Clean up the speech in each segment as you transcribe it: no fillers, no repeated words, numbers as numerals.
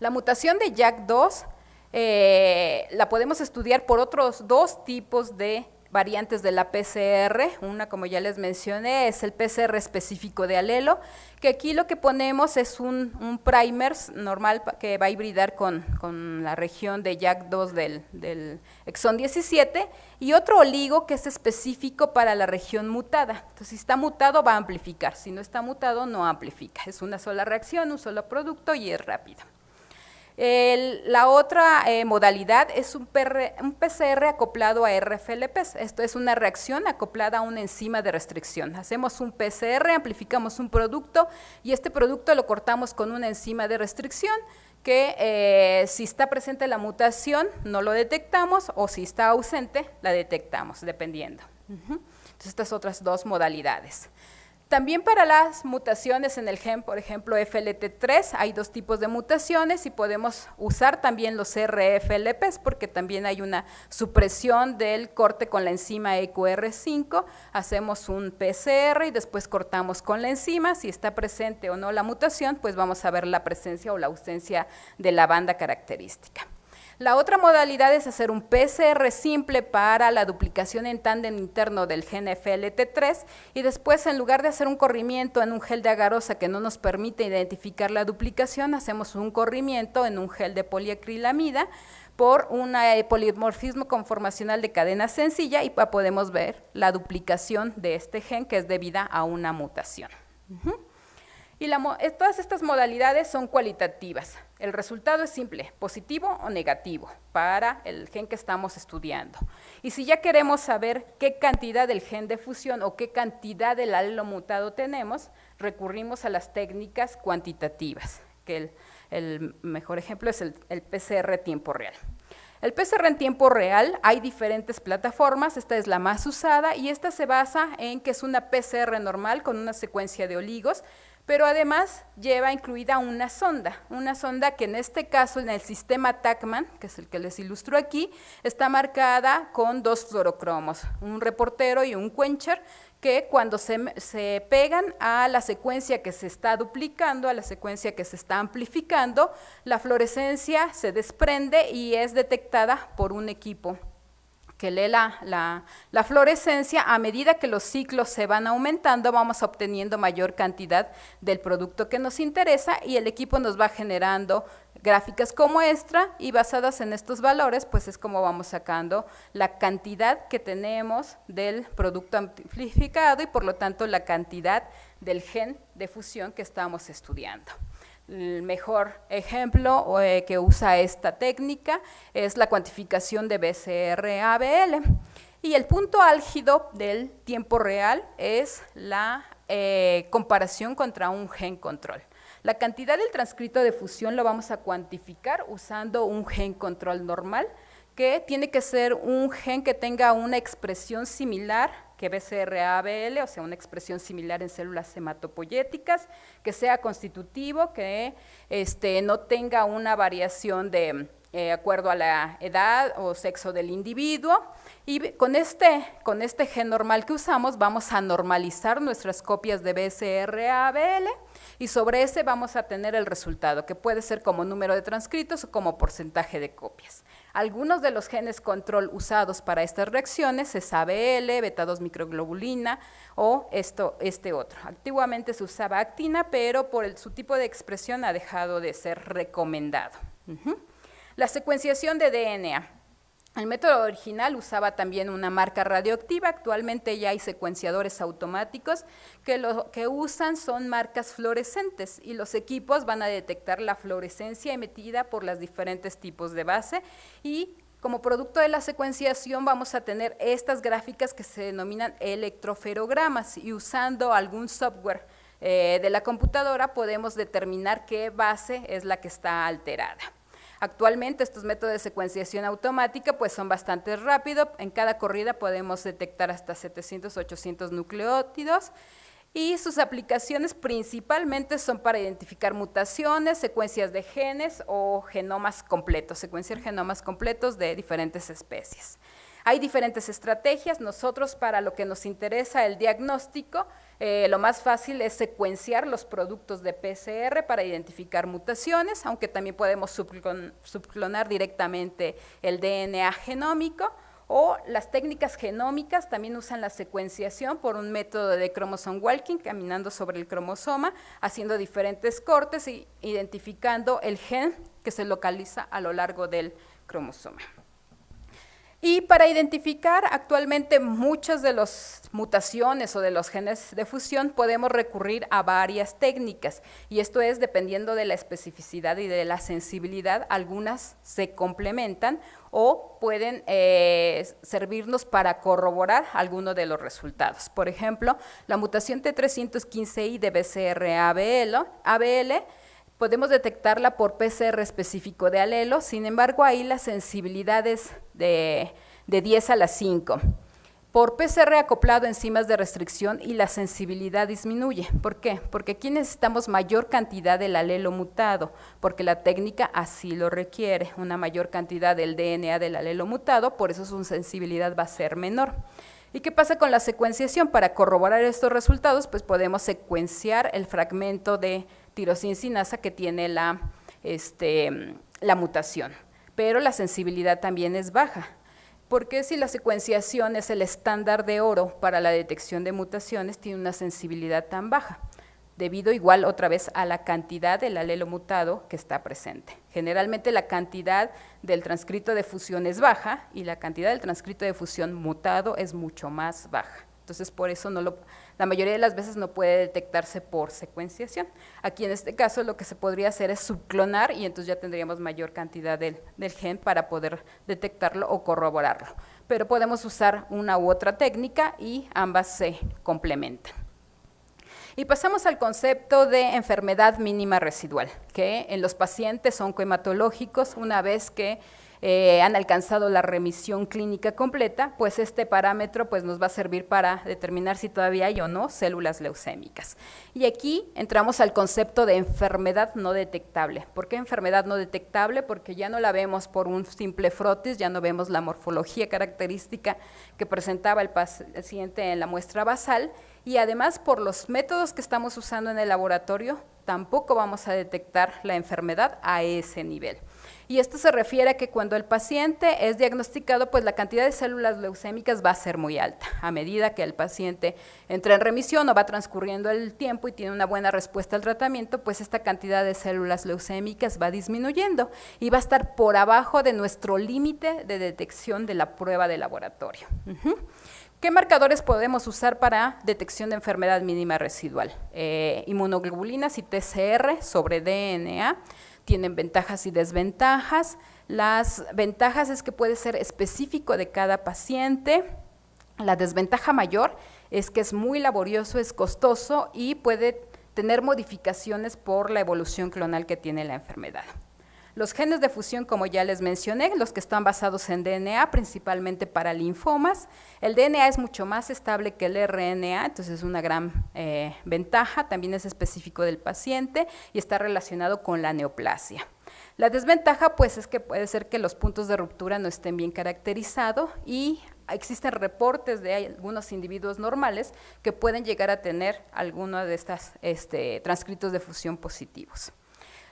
La mutación de JAK2 la podemos estudiar por otros dos tipos de variantes de la PCR. Una, como ya les mencioné, es el PCR específico de alelo, que aquí lo que ponemos es un primer normal que va a hibridar con la región de JAK2 del exón 17, y otro oligo que es específico para la región mutada. Entonces, si está mutado va a amplificar, si no está mutado no amplifica. Es una sola reacción, un solo producto y es rápido. La otra modalidad es un PCR acoplado a RFLPs. Esto es una reacción acoplada a una enzima de restricción. Hacemos un PCR, amplificamos un producto y este producto lo cortamos con una enzima de restricción que si está presente la mutación no lo detectamos, o si está ausente la detectamos, dependiendo. Entonces, estas otras dos modalidades. También para las mutaciones en el gen, por ejemplo, FLT3, hay dos tipos de mutaciones y podemos usar también los RFLPs porque también hay una supresión del corte con la enzima EQR5, hacemos un PCR y después cortamos con la enzima, si está presente o no la mutación, pues vamos a ver la presencia o la ausencia de la banda característica. La otra modalidad es hacer un PCR simple para la duplicación en tándem interno del gen FLT3 y después, en lugar de hacer un corrimiento en un gel de agarosa que no nos permite identificar la duplicación, hacemos un corrimiento en un gel de poliacrilamida por un polimorfismo conformacional de cadena sencilla y podemos ver la duplicación de este gen que es debida a una mutación. Y todas estas modalidades son cualitativas. El resultado es simple, positivo o negativo para el gen que estamos estudiando. Y si ya queremos saber qué cantidad del gen de fusión o qué cantidad del alelo mutado tenemos, recurrimos a las técnicas cuantitativas, que el mejor ejemplo es el PCR tiempo real. El PCR en tiempo real, hay diferentes plataformas, esta es la más usada y esta se basa en que es una PCR normal con una secuencia de oligos, pero además lleva incluida una sonda que en este caso en el sistema Tacman, que es el que les ilustro aquí, está marcada con dos fluorocromos, un reportero y un quencher, que cuando se pegan a la secuencia que se está duplicando, a la secuencia que se está amplificando, la fluorescencia se desprende y es detectada por un equipo que lee la fluorescencia. A medida que los ciclos se van aumentando, vamos obteniendo mayor cantidad del producto que nos interesa y el equipo nos va generando gráficas como esta y basadas en estos valores, pues es como vamos sacando la cantidad que tenemos del producto amplificado y por lo tanto la cantidad del gen de fusión que estamos estudiando. El mejor ejemplo que usa esta técnica es la cuantificación de BCR-ABL. Y el punto álgido del tiempo real es la comparación contra un gen control. La cantidad del transcrito de fusión lo vamos a cuantificar usando un gen control normal, que tiene que ser un gen que tenga una expresión similar que BCR-ABL, o sea, una expresión similar en células hematopoyéticas, que sea constitutivo, que no tenga una variación de acuerdo a la edad o sexo del individuo, y con este gen normal que usamos vamos a normalizar nuestras copias de BCR-ABL y sobre ese vamos a tener el resultado, que puede ser como número de transcritos o como porcentaje de copias. Algunos de los genes control usados para estas reacciones es ABL, beta-2 microglobulina o este otro. Antiguamente se usaba actina, pero por su tipo de expresión ha dejado de ser recomendado. La secuenciación de DNA. El método original usaba también una marca radioactiva, actualmente ya hay secuenciadores automáticos que lo que usan son marcas fluorescentes y los equipos van a detectar la fluorescencia emitida por los diferentes tipos de base y como producto de la secuenciación vamos a tener estas gráficas que se denominan electroferogramas y usando algún software de la computadora podemos determinar qué base es la que está alterada. Actualmente estos métodos de secuenciación automática pues son bastante rápidos, en cada corrida podemos detectar hasta 700, 800 nucleótidos y sus aplicaciones principalmente son para identificar mutaciones, secuencias de genes o genomas completos, secuenciar genomas completos de diferentes especies. Hay diferentes estrategias. Nosotros, para lo que nos interesa el diagnóstico, lo más fácil es secuenciar los productos de PCR para identificar mutaciones, aunque también podemos subclonar directamente el DNA genómico, o las técnicas genómicas también usan la secuenciación por un método de chromosome walking, caminando sobre el cromosoma, haciendo diferentes cortes y identificando el gen que se localiza a lo largo del cromosoma. Y para identificar actualmente muchas de las mutaciones o de los genes de fusión podemos recurrir a varias técnicas, y esto es dependiendo de la especificidad y de la sensibilidad. Algunas se complementan o pueden servirnos para corroborar alguno de los resultados. Por ejemplo, la mutación T315I de BCR-ABL podemos detectarla por PCR específico de alelo, sin embargo, ahí la sensibilidad es de 10 a la 5. Por PCR acoplado a enzimas de restricción y la sensibilidad disminuye. ¿Por qué? Porque aquí necesitamos mayor cantidad del alelo mutado, porque la técnica así lo requiere, una mayor cantidad del DNA del alelo mutado, por eso su sensibilidad va a ser menor. ¿Y qué pasa con la secuenciación? Para corroborar estos resultados, pues podemos secuenciar el fragmento de tirosineasa que tiene la mutación, pero la sensibilidad también es baja. Porque si la secuenciación es el estándar de oro para la detección de mutaciones, tiene una sensibilidad tan baja? Debido igual otra vez a la cantidad del alelo mutado que está presente. Generalmente la cantidad del transcrito de fusión es baja y la cantidad del transcrito de fusión mutado es mucho más baja. Entonces, por eso la mayoría de las veces no puede detectarse por secuenciación. Aquí en este caso lo que se podría hacer es subclonar, y entonces ya tendríamos mayor cantidad del gen para poder detectarlo o corroborarlo. Pero podemos usar una u otra técnica y ambas se complementan. Y pasamos al concepto de enfermedad mínima residual, que en los pacientes oncohematológicos, una vez que han alcanzado la remisión clínica completa, pues este parámetro pues, nos va a servir para determinar si todavía hay o no células leucémicas. Y aquí entramos al concepto de enfermedad no detectable. ¿Por qué enfermedad no detectable? Porque ya no la vemos por un simple frotis, ya no vemos la morfología característica que presentaba el paciente en la muestra basal, y además por los métodos que estamos usando en el laboratorio, tampoco vamos a detectar la enfermedad a ese nivel. Y esto se refiere a que cuando el paciente es diagnosticado, pues la cantidad de células leucémicas va a ser muy alta. A medida que el paciente entra en remisión o va transcurriendo el tiempo y tiene una buena respuesta al tratamiento, pues esta cantidad de células leucémicas va disminuyendo y va a estar por abajo de nuestro límite de detección de la prueba de laboratorio. ¿Qué marcadores podemos usar para detección de enfermedad mínima residual? Inmunoglobulinas y TCR sobre DNA. Tienen ventajas y desventajas. Las ventajas es que puede ser específico de cada paciente. La desventaja mayor es que es muy laborioso, es costoso y puede tener modificaciones por la evolución clonal que tiene la enfermedad. Los genes de fusión, como ya les mencioné, los que están basados en DNA, principalmente para linfomas. El DNA es mucho más estable que el RNA, entonces es una gran ventaja. También es específico del paciente y está relacionado con la neoplasia. La desventaja, pues, es que puede ser que los puntos de ruptura no estén bien caracterizados y existen reportes de algunos individuos normales que pueden llegar a tener alguno de estos transcritos de fusión positivos.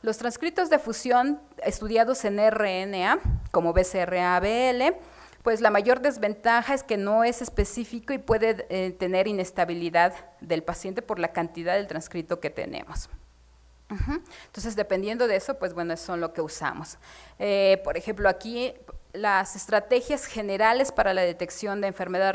Los transcritos de fusión estudiados en RNA, como BCR-ABL, pues la mayor desventaja es que no es específico y puede tener inestabilidad del paciente por la cantidad del transcrito que tenemos. Entonces, dependiendo de eso, pues bueno, eso es lo que usamos. Por ejemplo, aquí las estrategias generales para la detección de enfermedad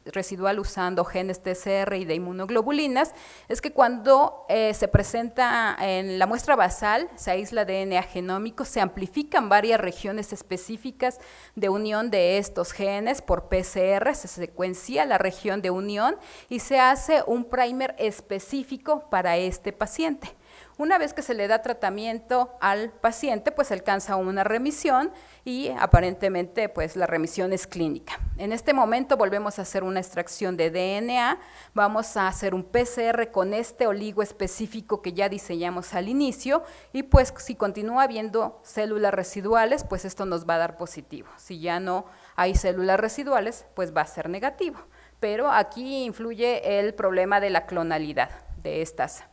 residual usando genes TCR y de inmunoglobulinas es que cuando se presenta en la muestra basal, se aísla DNA genómico, se amplifican varias regiones específicas de unión de estos genes por PCR, se secuencia la región de unión y se hace un primer específico para este paciente. Una vez que se le da tratamiento al paciente, pues alcanza una remisión y aparentemente pues la remisión es clínica. En este momento volvemos a hacer una extracción de DNA, vamos a hacer un PCR con este oligo específico que ya diseñamos al inicio y pues si continúa habiendo células residuales, pues esto nos va a dar positivo. Si ya no hay células residuales, pues va a ser negativo. Pero aquí influye el problema de la clonalidad de estas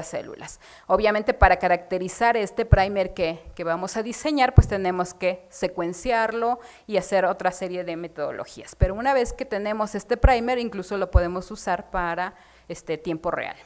células. Obviamente para caracterizar este primer que vamos a diseñar, pues tenemos que secuenciarlo y hacer otra serie de metodologías. Pero una vez que tenemos este primer, incluso lo podemos usar para tiempo real.